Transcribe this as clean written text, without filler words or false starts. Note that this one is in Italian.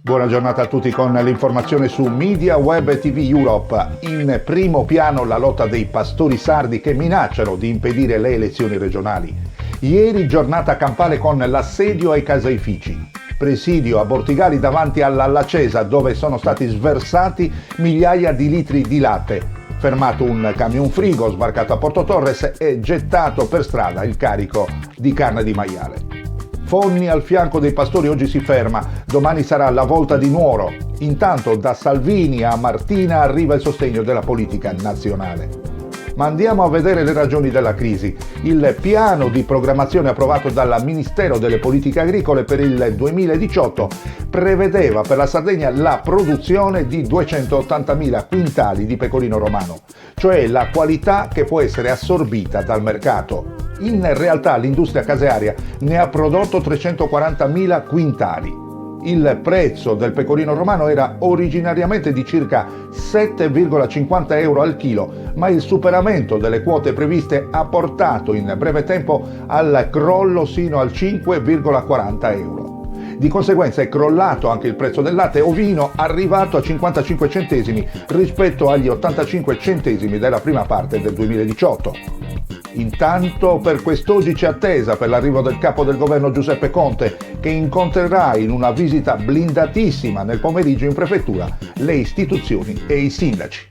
Buona giornata a tutti con l'informazione su Media Web e TV Europe. In primo piano la lotta dei pastori sardi che minacciano di impedire le elezioni regionali. Ieri giornata campale con l'assedio ai caseifici. Presidio a Bortigali davanti alla Lacesa dove sono stati sversati migliaia di litri di latte. Fermato un camion frigo sbarcato a Porto Torres e gettato per strada il carico di carne di maiale. Fonni al fianco dei pastori oggi si ferma, domani sarà la volta di Nuoro. Intanto da Salvini a Martina arriva il sostegno della politica nazionale. Ma andiamo a vedere le ragioni della crisi. Il piano di programmazione approvato dal Ministero delle Politiche Agricole per il 2018 prevedeva per la Sardegna la produzione di 280.000 quintali di pecorino romano, cioè la qualità che può essere assorbita dal mercato. In realtà l'industria casearia ne ha prodotto 340.000 quintali. Il prezzo del pecorino romano era originariamente di circa 7,50 euro al chilo, ma il superamento delle quote previste ha portato in breve tempo al crollo sino al 5,40 euro. Di conseguenza è crollato anche il prezzo del latte ovino, arrivato a 55 centesimi rispetto agli 85 centesimi della prima parte del 2018. Intanto per quest'oggi c'è attesa per l'arrivo del capo del governo Giuseppe Conte, che incontrerà in una visita blindatissima nel pomeriggio in prefettura le istituzioni e i sindaci.